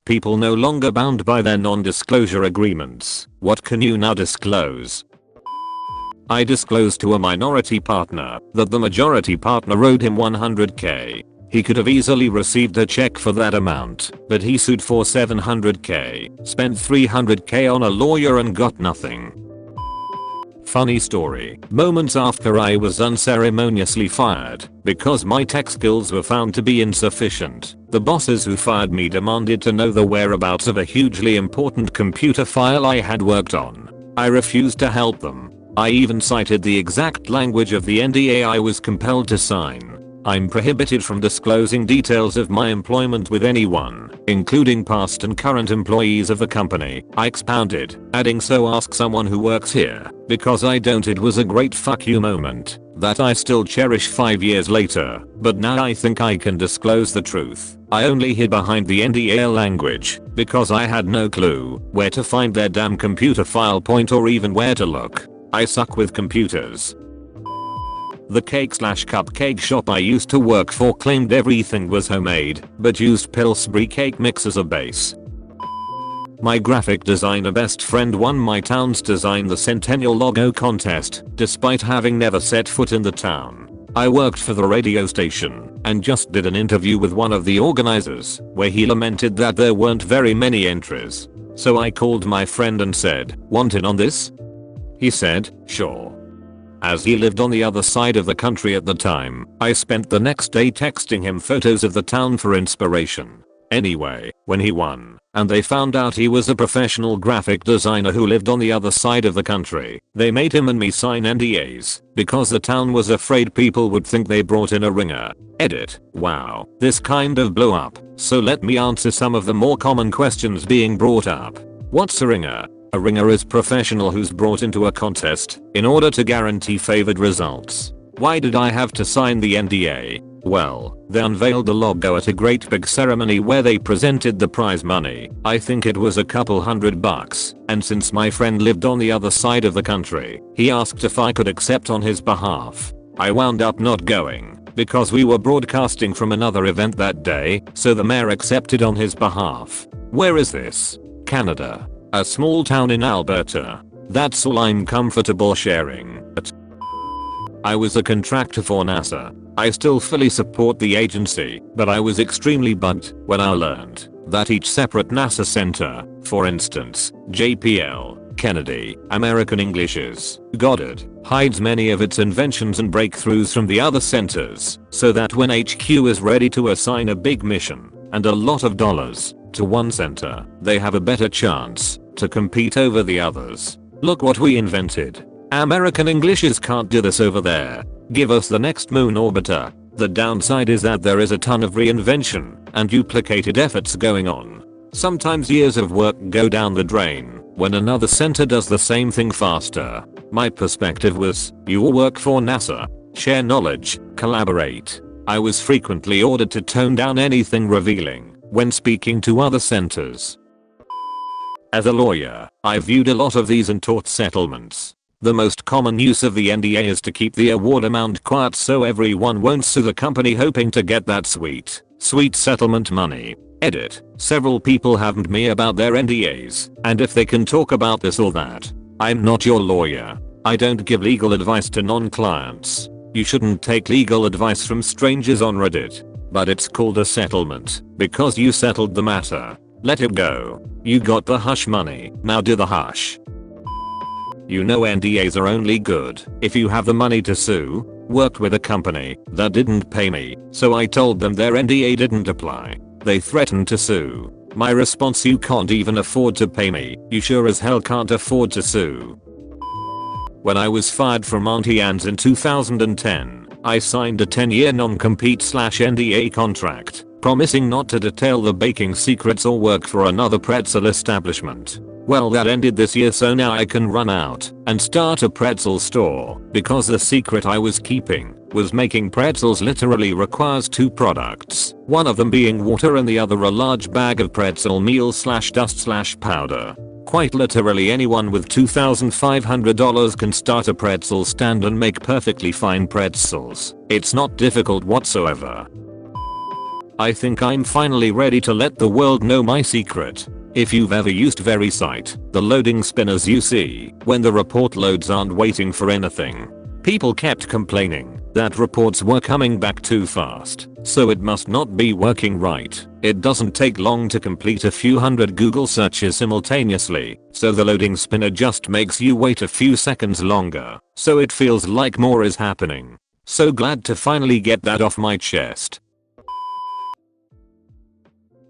People no longer bound by their non-disclosure agreements. What can you now disclose? I disclosed to a minority partner that the majority partner owed him $100k. He could have easily received a check for that amount, but he sued for $700k, spent $300k on a lawyer and got nothing. Funny story. Moments after I was unceremoniously fired because my tech skills were found to be insufficient, the bosses who fired me demanded to know the whereabouts of a hugely important computer file I had worked on. I refused to help them. I even cited the exact language of the NDA I was compelled to sign. I'm prohibited from disclosing details of my employment with anyone, including past and current employees of the company, I expounded, adding, so ask someone who works here, because I don't. It was a great fuck you moment that I still cherish 5 years later, but now I think I can disclose the truth. I only hid behind the NDA language because I had no clue where to find their damn computer file point or even where to look. I suck with computers. The cake/cupcake shop I used to work for claimed everything was homemade, but used Pillsbury cake mix as a base. My graphic designer best friend won my town's Design the Centennial logo contest, despite having never set foot in the town. I worked for the radio station and just did an interview with one of the organizers where he lamented that there weren't very many entries. So I called my friend and said, "Want in on this?" He said, "Sure." As he lived on the other side of the country at the time, I spent the next day texting him photos of the town for inspiration. Anyway, when he won, and they found out he was a professional graphic designer who lived on the other side of the country, they made him and me sign NDAs, because the town was afraid people would think they brought in a ringer. Edit. Wow, this kind of blew up, so let me answer some of the more common questions being brought up. What's a ringer? A ringer is professional who's brought into a contest in order to guarantee favored results. Why did I have to sign the NDA? Well, they unveiled the logo at a great big ceremony where they presented the prize money. I think it was a couple $100, and since my friend lived on the other side of the country, he asked if I could accept on his behalf. I wound up not going because we were broadcasting from another event that day, so the mayor accepted on his behalf. Where is this? Canada. A small town in Alberta. That's all I'm comfortable sharing. I was a contractor for NASA. I still fully support the agency, but I was extremely bummed when I learned that each separate NASA center, for instance, JPL, Kennedy, American Englishes, Goddard, hides many of its inventions and breakthroughs from the other centers, so that when HQ is ready to assign a big mission and a lot of dollars to one center, they have a better chance to compete over the others. Look what we invented. American Englishes can't do this over there. Give us the next moon orbiter. The downside is that there is a ton of reinvention and duplicated efforts going on. Sometimes years of work go down the drain when another center does the same thing faster. My perspective was, you all work for NASA. Share knowledge, collaborate. I was frequently ordered to tone down anything revealing when speaking to other centers. As a lawyer, I viewed a lot of these and taught settlements. The most common use of the NDA is to keep the award amount quiet so everyone won't sue the company hoping to get that sweet settlement money. Edit. Several people have asked me about their NDAs and if they can talk about this or that. I'm not your lawyer. I don't give legal advice to non-clients. You shouldn't take legal advice from strangers on Reddit. But it's called a settlement because you settled the matter. Let it go. You got the hush money, now do the hush. You know NDAs are only good if you have the money to sue. Worked with a company that didn't pay me, so I told them their NDA didn't apply. They threatened to sue. My response: you can't even afford to pay me, you sure as hell can't afford to sue. When I was fired from Auntie Anne's in 2010, I signed a 10-year non-compete/NDA contract, promising not to detail the baking secrets or work for another pretzel establishment. Well, that ended this year, so now I can run out and start a pretzel store because the secret I was keeping was making pretzels literally requires 2 products, one of them being water and the other a large bag of pretzel meal/dust/powder. Quite literally anyone with $2,500 can start a pretzel stand and make perfectly fine pretzels. It's not difficult whatsoever. I think I'm finally ready to let the world know my secret. If you've ever used VeriSite, the loading spinners you see when the report loads aren't waiting for anything. People kept complaining that reports were coming back too fast, so it must not be working right. It doesn't take long to complete a few hundred Google searches simultaneously, so the loading spinner just makes you wait a few seconds longer, so it feels like more is happening. So glad to finally get that off my chest.